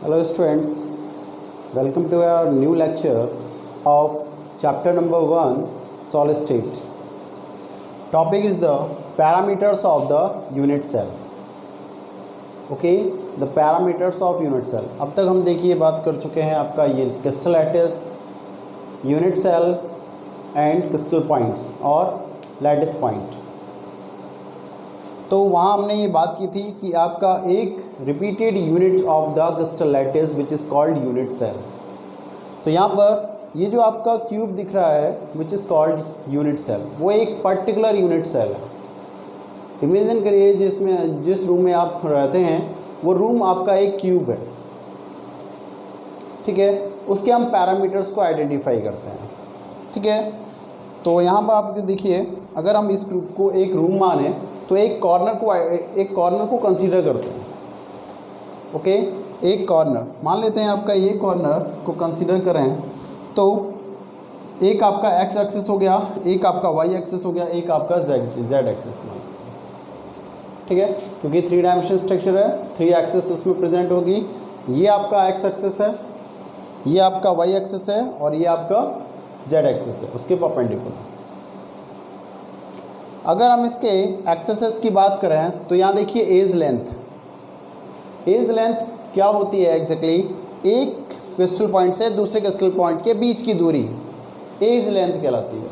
Hello students, welcome to our new lecture of chapter number 1 solid state. Topic is the parameters of the unit cell. Okay, the parameters of unit cell. अब तक हम देखिए बात कर चुके हैं आपका ये crystal lattice, unit cell and crystal points और लैटिस पॉइंट। तो वहाँ हमने ये बात की थी कि आपका एक repeated unit of the crystal lattice which is called unit cell. तो यहाँ पर ये जो आपका क्यूब दिख रहा है which is called unit cell, वो एक पर्टिकुलर यूनिट सेल है। इमेजिन करिए जिस रूम में आप रहते हैं वो रूम आपका एक क्यूब है, ठीक है। उसके हम पैरामीटर्स को आइडेंटिफाई करते हैं, ठीक है। तो यहाँ पर आप देखिए, अगर हम इस ग्रुप को एक रूम माने तो एक कॉर्नर को कंसीडर करते हैं। ओके, एक कॉर्नर मान लेते हैं, आपका ये कॉर्नर को कंसीडर करें तो एक आपका एक्स एक्सिस हो गया, एक आपका वाई एक्सिस हो गया, एक आपका जेड एक्सिस, ठीक है। क्योंकि 3 डायमेंशन स्ट्रक्चर है, 3 एक्सिस उसमें प्रेजेंट होगी। ये आपका एक्स एक्सिस है, ये आपका वाई एक्सिस है और ये आपका जेड एक्सिस है उसके परपेंडिकुलर। अगर हम इसके एक्सेस की बात करें तो यहाँ देखिए एज लेंथ क्या होती है एग्जैक्टली, एक क्रिस्टल पॉइंट से दूसरे क्रिस्टल पॉइंट के बीच की दूरी एज लेंथ कहलाती है।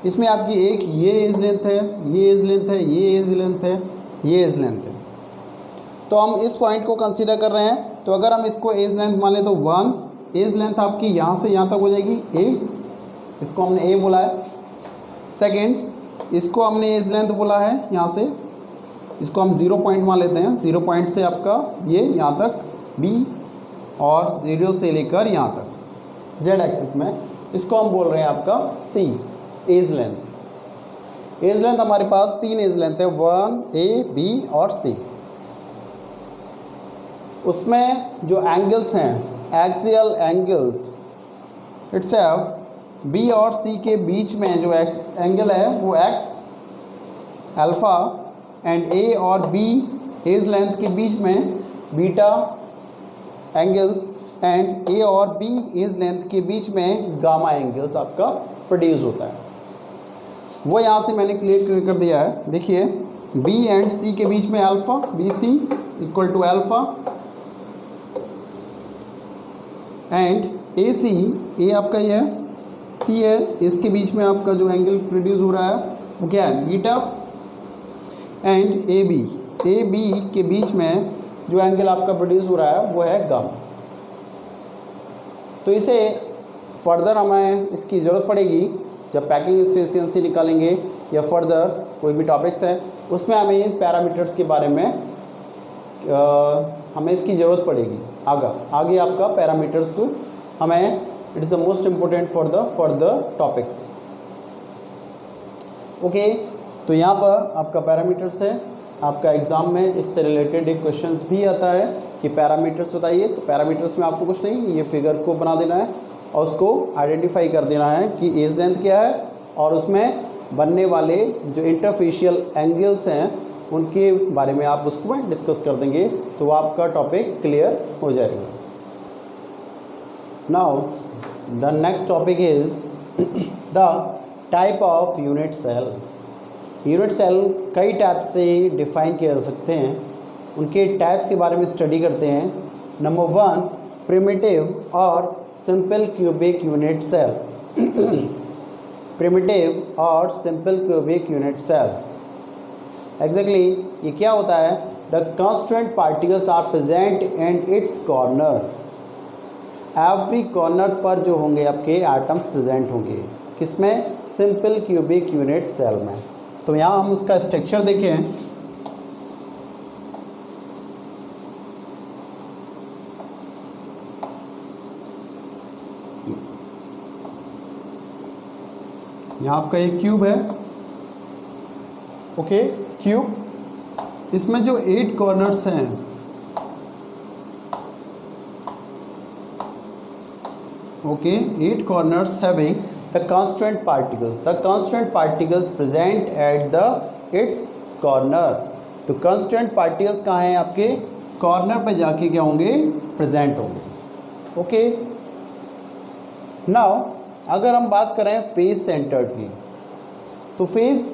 इसमें आपकी एक ये एज लेंथ है, ये एज लेंथ है, ये एज लेंथ है, ये एज लेंथ है। तो हम इस पॉइंट को कंसीडर कर रहे हैं, तो अगर हम इसको एज लेंथ मान लें तो 1 एज लेंथ आपकी यहाँ से यहाँ तक हो जाएगी ए, इसको हमने ए बोला है। सेकेंड, इसको हमने एज लेंथ बोला है यहाँ से, इसको हम 0 पॉइंट मान लेते हैं। 0 पॉइंट से आपका ये यहाँ तक बी और 0 से लेकर यहाँ तक जेड एक्सिस में, इसको हम बोल रहे हैं आपका सी एज लेंथ। एज लेंथ हमारे पास 3 एज लेंथ है, 1 ए बी और सी। उसमें जो एंगल्स हैं एक्सियल एंगल्स इट्सेल्फ बी और सी के बीच में जो एंगल है वो एक्स अल्फ़ा एंड ए और बी एज लेंथ के बीच में बीटा एंगल्स एंड ए और बी एज लेंथ के बीच में गामा एंगल्स आपका प्रोड्यूस होता है। वो यहाँ से मैंने क्लियर कर दिया है। देखिए बी एंड सी के बीच में alpha, B C equal to alpha and A C, A आपका ये है, सी है, इसके बीच में आपका जो एंगल प्रोड्यूस हो रहा है वो क्या है बीटा एंड ए बी के बीच में जो एंगल आपका प्रोड्यूस हो रहा है वो है गामा। तो इसे फर्दर हमें इसकी ज़रूरत पड़ेगी जब पैकिंग एफिशिएंसी निकालेंगे या फर्दर कोई भी टॉपिक्स है उसमें हमें इन पैरामीटर्स के बारे में हमें इसकी ज़रूरत पड़ेगी। आगे आपका पैरामीटर्स को हमें it is the most important for the topics. Okay, तो यहाँ पर आपका पैरामीटर्स है। आपका एग्ज़ाम में इससे रिलेटेड एक क्वेश्चंस भी आता है कि पैरामीटर्स बताइए। तो पैरामीटर्स में आपको कुछ नहीं, ये फिगर को बना देना है और उसको आइडेंटिफाई कर देना है कि एज लेंथ क्या है और उसमें बनने वाले जो इंटरफेशियल एंगल्स हैं उनके बारे में आप उसको डिस्कस कर देंगे तो आपका टॉपिक क्लियर हो जाएगा। Now the next topic is the type of unit cell. Unit cell कई टाइप से डिफ़ाइन किए जा सकते हैं, उनके टाइप्स के बारे में स्टडी करते हैं। नंबर 1 प्रिमिटिव और simple cubic unit cell. Primitive और simple cubic unit cell exactly ये क्या होता है, the constant particles are present in its corner. Every corner पर जो होंगे आपके एटम्स प्रेजेंट होंगे, किसमें, सिंपल क्यूबिक यूनिट सेल में। तो यहाँ हम उसका स्ट्रक्चर देखें। यहाँ आपका एक क्यूब है, ओके क्यूब, इसमें जो 8 कॉर्नर्स हैं, okay 8 corners having the constant particles present at the its corner। तो constant particles कहाँ हैं आपके कॉर्नर पे जाके क्या होंगे प्रेजेंट होंगे। ओके, नाउ अगर हम बात करें फेस सेंटर्ड की, तो फेस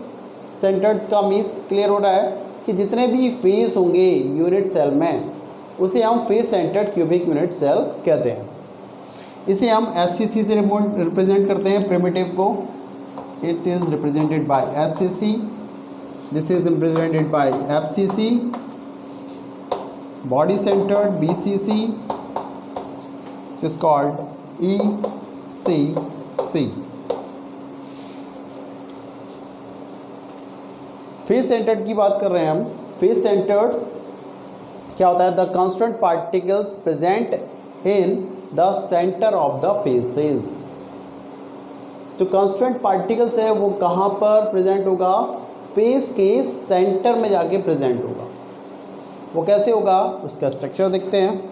सेंटर्ड का मीन्स क्लियर हो रहा है कि जितने भी फेस होंगे यूनिट सेल में उसे हम face centred cubic unit cell कहते हैं। इसे हम एचसीसी से रिप्रेजेंट करते हैं प्रिमिटिव को। It is represented by HCC, this is represented by FCC, body centred BCC is called ECC। Face centred की बात कर रहे हैं हम। फेस सेंटर्ड क्या होता है? The constant particles present in the centre of the faces. जो कांस्टेंट पार्टिकल्स है वो कहाँ पर प्रेजेंट होगा? फेस के सेंटर में जाके प्रेजेंट होगा। वो कैसे होगा? उसका स्ट्रक्चर देखते हैं।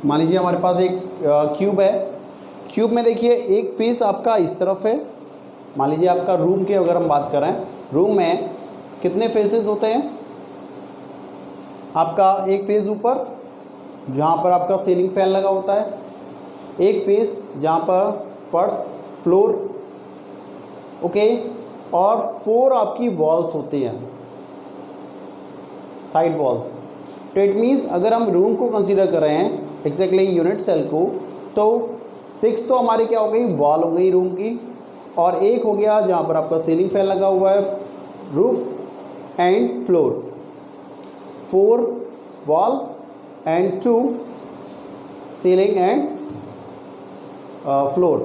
मान लीजिए हमारे पास एक क्यूब है। क्यूब में देखिए एक फेस आपका इस तरफ है। मान लीजिए आपका रूम की अगर हम बात करें, रूम में कितने फेसेस होते हैं? आपका एक फेस ऊपर जहाँ पर आपका सीलिंग फैन लगा होता है, एक फेस जहाँ पर फर्श फ्लोर, ओके, और 4 आपकी वॉल्स होती हैं, साइड वॉल्स। तो इट मीन्स अगर हम रूम को कंसीडर कर रहे हैं एग्जैक्टली यूनिट सेल को, तो 6 तो हमारी क्या हो गई? वॉल हो गई रूम की, और एक हो गया जहाँ पर आपका सीलिंग फैन लगा हुआ है, roof and floor. 4 wall and 2 ceiling and floor.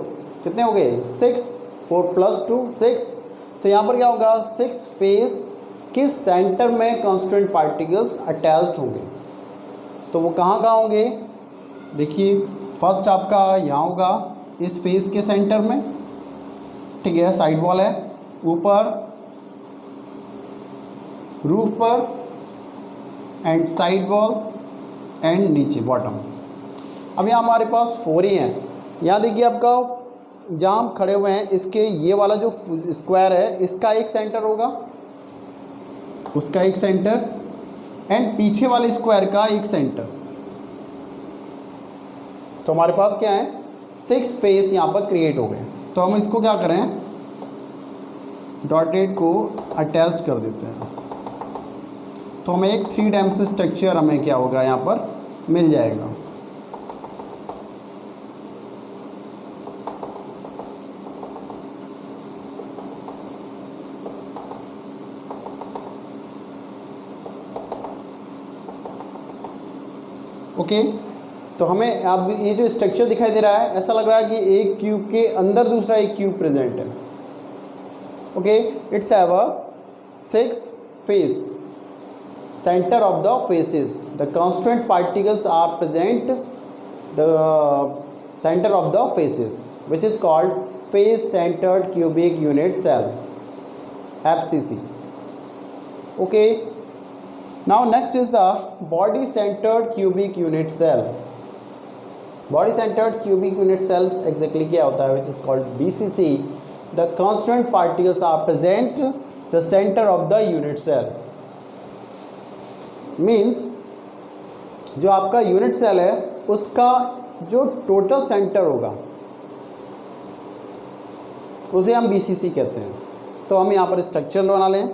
कितने हो गए? 6। 4 + 2 6। तो यहाँ पर क्या होगा? 6 फेस के सेंटर में कांस्टेंट पार्टिकल्स अटैच्ड होंगे। तो वो कहाँ होंगे? देखिए फर्स्ट आपका यहाँ होगा इस फेस के सेंटर में, ठीक है, साइड वॉल है, ऊपर रूफ पर एंड साइड वॉल एंड नीचे बॉटम। अब यहाँ हमारे पास 4 ही हैं। यहाँ देखिए आपका जहाँ हम खड़े हुए हैं इसके ये वाला जो स्क्वायर है इसका एक सेंटर होगा, उसका एक सेंटर, एंड पीछे वाले स्क्वायर का एक सेंटर। तो हमारे पास क्या है? 6 फेस यहाँ पर क्रिएट हो गए। तो हम इसको क्या करें? डॉटेड को अटैच कर देते हैं, तो हमें एक 3 डायमेंशनल स्ट्रक्चर हमें क्या होगा यहाँ पर मिल जाएगा। ओके, तो हमें अब ये जो स्ट्रक्चर दिखाई दे रहा है ऐसा लग रहा है कि एक क्यूब के अंदर दूसरा एक क्यूब प्रेजेंट है। Okay, it's have a 6 face, center of the faces, the constant particles are present the center of the faces, which is called face centered cubic unit cell, FCC. Okay, now next is the body centered cubic unit cell. Body centered cubic unit cells exactly क्या होता है? which is called BCC. The constant particles are present the center of the unit cell. Means जो आपका unit cell है उसका जो total centre होगा उसे हम बीसीसी कहते हैं। तो हम यहाँ पर स्ट्रक्चर बना लें।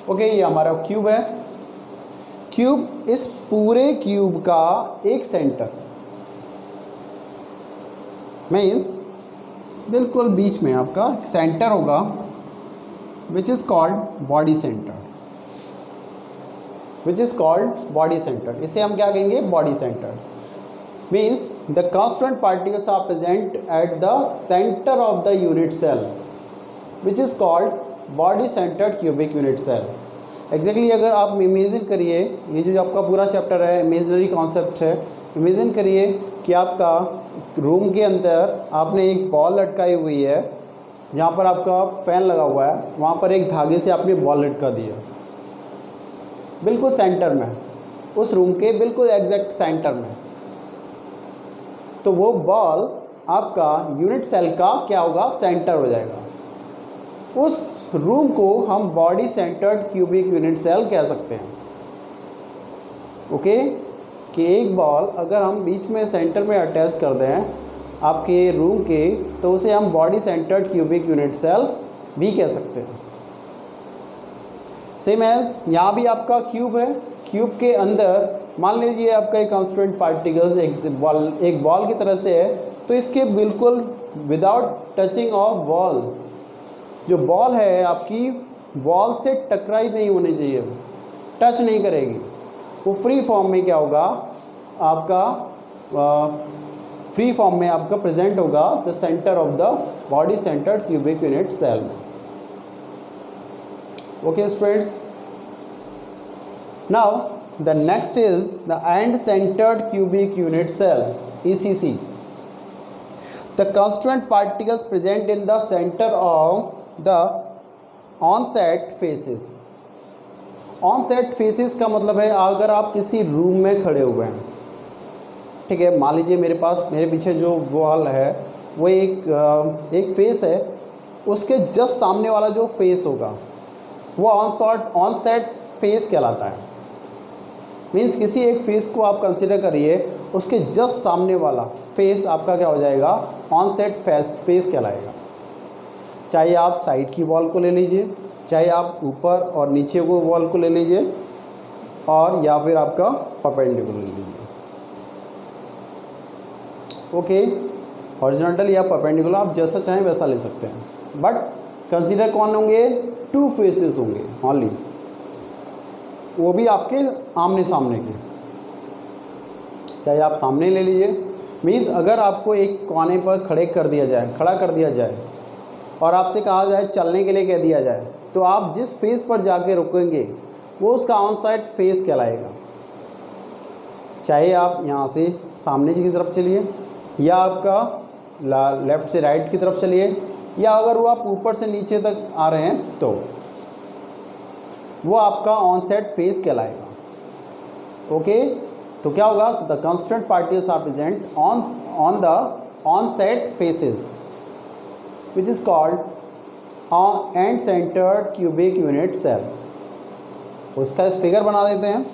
ओके, ये हमारा क्यूब है। क्यूब, इस पूरे क्यूब का एक सेंटर मीन्स बिल्कुल बीच में आपका सेंटर होगा, which is called body centre, which is called body centre. इसे हम क्या कहेंगे? Body centre. Means the constant particles are present at the centre of the unit cell, which is called body centred cubic unit cell. Exactly अगर आप imagine करिए, ये जो आपका पूरा चैप्टर है इमेजनरी कॉन्सेप्ट है, इमेजिन करिए कि आपका रूम के अंदर आपने एक बॉल लटकाई हुई है, जहाँ पर आपका फ़ैन लगा हुआ है, वहाँ पर एक धागे से आपने बॉल लटका दिया बिल्कुल सेंटर में, उस रूम के बिल्कुल एग्जैक्ट सेंटर में। तो वो बॉल आपका यूनिट सेल का क्या होगा, सेंटर हो जाएगा। उस रूम को हम body centred cubic unit cell कह सकते हैं। ओके, कि एक बॉल अगर हम बीच में सेंटर में अटैच कर दें आपके रूम के, तो उसे हम body centred cubic unit cell भी कह सकते हैं। सेम एज यहाँ भी आपका क्यूब है, क्यूब के अंदर मान लीजिए आपका एक कांस्टेंट पार्टिकल्स एक बॉल की तरह से है, तो इसके बिल्कुल विदाउट टचिंग ऑफ बॉल, जो बॉल है आपकी बॉल से टकराई नहीं होनी चाहिए, टच नहीं करेगी, वो फ्री फॉर्म में क्या होगा आपका, फ्री फॉर्म में आपका प्रेजेंट होगा the centre of the body centred cubic unit cell में। Okay students, now the next is the end centered cubic unit cell, ECC. The constituent particles present in the center of the onset faces. onset faces का मतलब है अगर आप किसी room में खड़े हुए हैं, ठीक है, मान लीजिए मेरे पीछे जो वॉल है वो एक फेस है, उसके जस्ट सामने वाला जो फेस होगा वो ऑनसेट फेस कहलाता है। मीन्स किसी एक फेस को आप कंसिडर करिए, उसके जस्ट सामने वाला फेस आपका क्या हो जाएगा, ऑनसेट फेस कहलाएगा। चाहे आप साइड की वॉल को ले लीजिए, चाहे आप ऊपर और नीचे को वॉल को ले लीजिए, और या फिर आपका परपेंडिकुलर ले लीजिए। ओके, हॉरिजॉन्टल या परपेंडिकुलर आप जैसा चाहें वैसा ले सकते हैं, बट कंसिडर कौन होंगे, टू फेसेस होंगे ओनली, वो भी आपके आमने सामने के। चाहे आप सामने ले लीजिए, मीन्स अगर आपको एक कोने पर खड़ा कर दिया जाए और आपसे कहा जाए चलने के लिए कह दिया जाए, तो आप जिस फेस पर जाके रुकेंगे वो उसका ऑनसाइड फेस कहलाएगा। चाहे आप यहाँ से सामने की तरफ चलिए, या आपका लेफ़्ट से राइट की तरफ चलिए, या अगर वो आप ऊपर से नीचे तक आ रहे हैं तो वो आपका ऑनसेट फेस कहलाएगा। ओके, तो क्या होगा, the constant particles are present on the onset faces which is called end centred cubic unit cell. उसका फिगर बना देते हैं।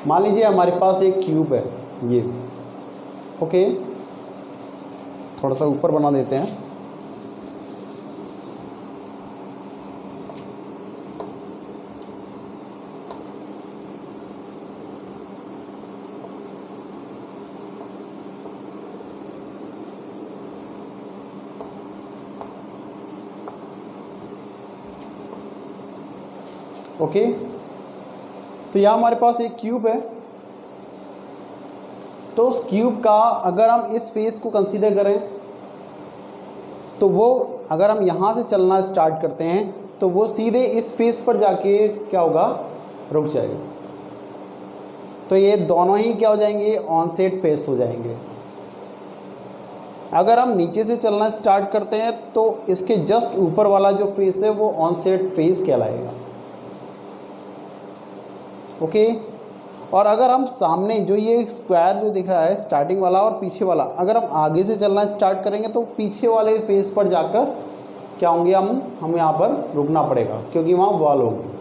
मान लीजिए हमारे पास एक क्यूब है ये, ओके, थोड़ा सा ऊपर बना देते हैं। ओके, तो यहाँ हमारे पास एक क्यूब है, तो उस क्यूब का अगर हम इस फेस को कंसीडर करें तो वो अगर हम यहाँ से चलना स्टार्ट करते हैं तो वो सीधे इस फेस पर जाके क्या होगा, रुक जाएगा। तो ये दोनों ही क्या हो जाएंगे, ऑनसेट फेस हो जाएंगे। अगर हम नीचे से चलना स्टार्ट करते हैं तो इसके जस्ट ऊपर वाला जो फेस है वो ऑनसेट फेस कहलाएगा। ओके, और अगर हम सामने जो ये स्क्वायर जो दिख रहा है स्टार्टिंग वाला और पीछे वाला, अगर हम आगे से चलना स्टार्ट करेंगे तो पीछे वाले फेस पर जाकर क्या होंगे, हम यहाँ पर रुकना पड़ेगा क्योंकि वहाँ वॉल होगी।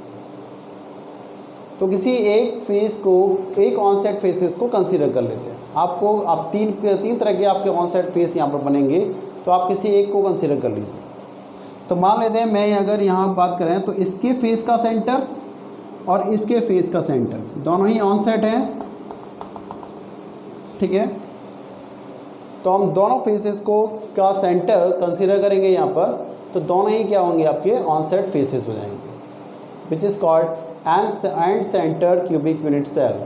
तो किसी एक फेस को, एक ऑनसेट फेसेस को कंसीडर कर लेते हैं। आप तीन तरह के आपके ऑनसेट फेस यहाँ पर बनेंगे, तो आप किसी एक को कंसीडर कर लीजिए। तो मान लेते हैं मैं अगर यहाँ बात करें तो इसके फेस का सेंटर और इसके फेस का सेंटर दोनों ही ऑनसेट हैं, ठीक है। तो हम दोनों फेसेस को का सेंटर कंसीडर करेंगे यहाँ पर, तो दोनों ही क्या होंगे, आपके ऑनसेट फेसेस हो जाएंगे, which is called end centre cubic unit cell,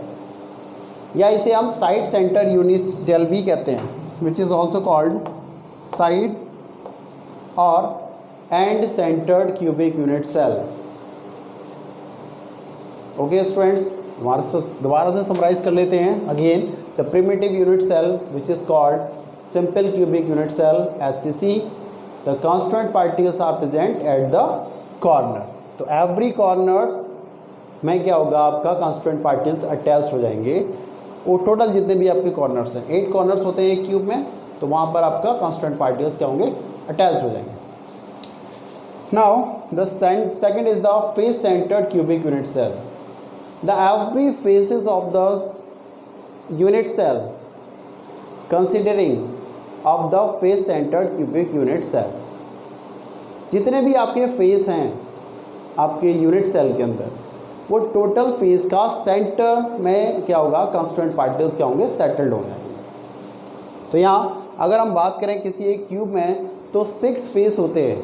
या इसे हम साइड सेंटर यूनिट सेल भी कहते हैं, which is also called side और end centred cubic unit cell. Okay students, दोबारा से समराइज कर लेते हैं again. The primitive unit cell which is called simple cubic unit cell HCC, the constant particles are present at the corner. तो every corners में क्या होगा, आपका कांस्टेंट पार्टिकल्स अटैच हो जाएंगे। वो टोटल जितने भी आपके कॉर्नर्स हैं, 8 कॉर्नर्स होते हैं एक क्यूब में, तो वहाँ पर आपका कांस्टेंट पार्टिकल्स क्या होंगे, अटैच हो जाएंगे। Now the second is the face centred cubic unit cell. The every faces of the unit cell considering of the face centered cubic unit cell, जितने भी आपके फेस हैं आपके यूनिट सेल के अंदर, वो टोटल फेस का सेंटर में क्या होगा, कांस्टेंट पार्टिकल्स क्या होंगे, सेटल्ड हो जाएंगे। तो यहाँ अगर हम बात करें किसी एक क्यूब में तो 6 फेस होते हैं,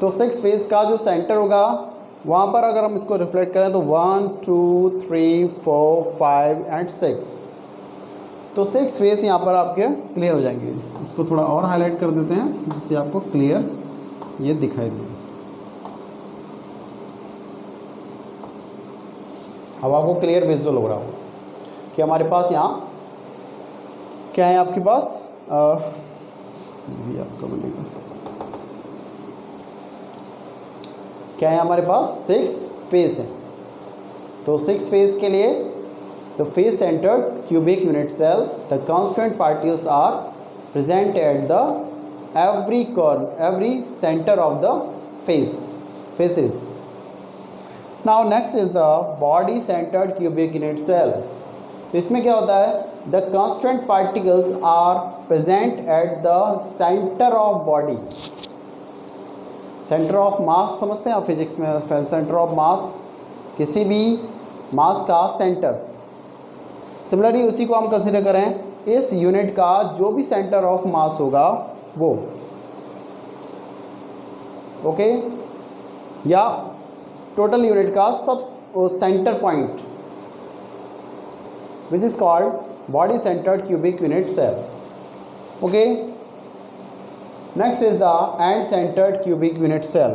तो 6 फेस का जो सेंटर होगा वहाँ पर अगर हम इसको रिफ्लेक्ट करें तो 1 2 3 4 5 एंड 6, तो 6 फेस यहाँ पर आपके क्लियर हो जाएंगे। इसको थोड़ा और हाईलाइट कर देते हैं जिससे आपको क्लियर ये दिखाई दे। अब आपको क्लियर विजुअल हो रहा हो कि हमारे पास यहाँ क्या है, आपके पास ये आपका बनेगा क्या है, हमारे पास 6 फेस हैं। तो 6 फेस के लिए the face centred cubic unit cell, the constant particles are present at the every centre of the faces. Now next is the body centred cubic unit cell. तो इसमें क्या होता है, the constant particles are present at the centre of body. Centre of mass समझते हैं आप physics में, centre of मास, किसी भी मास का सेंटर। सिमिलरली उसी को हम कंसीडर करें, इस यूनिट का जो भी सेंटर ऑफ मास होगा वो, ओके, या टोटल यूनिट का सब centre point, which is called body centred cubic unit cell. Okay, next is the end centered cubic unit cell.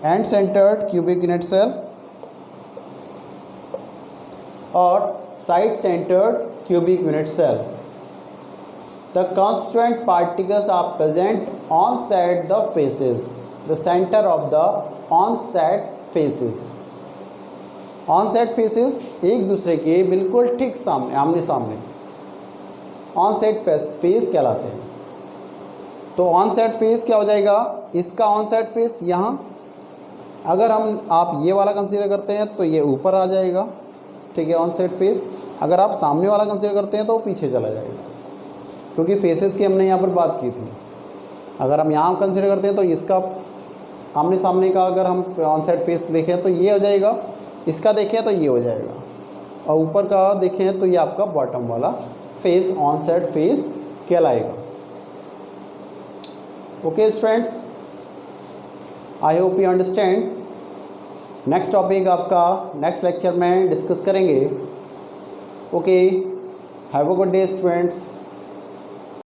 End centered cubic unit cell or side centered cubic unit cell. The constant particles are present on-set the faces, the center of the on-set faces. On-set faces एक दूसरे के बिल्कुल ठीक सामने, आमने सामने on-set face कहलाते हैं। तो ऑन सेट फेस क्या हो जाएगा, इसका ऑन सेट फेस यहाँ, अगर आप ये वाला कंसीडर करते हैं तो ये ऊपर आ जाएगा, ठीक है, ऑन सेट फेस। अगर आप सामने वाला कंसीडर करते हैं तो वो पीछे चला जाएगा, क्योंकि फेसेस की हमने यहाँ पर बात की थी। अगर हम यहाँ कंसीडर करते हैं तो इसका आमने सामने का अगर हम ऑन सेट फेस देखें तो ये हो जाएगा, इसका देखें तो ये हो जाएगा, और ऊपर का देखें तो ये आपका बॉटम वाला फेस ऑन सेट फेस कहलाएगा। Okay students, I hope you understand. Next topic आपका नेक्स्ट लेक्चर में डिस्कस करेंगे। Okay, have a good day students.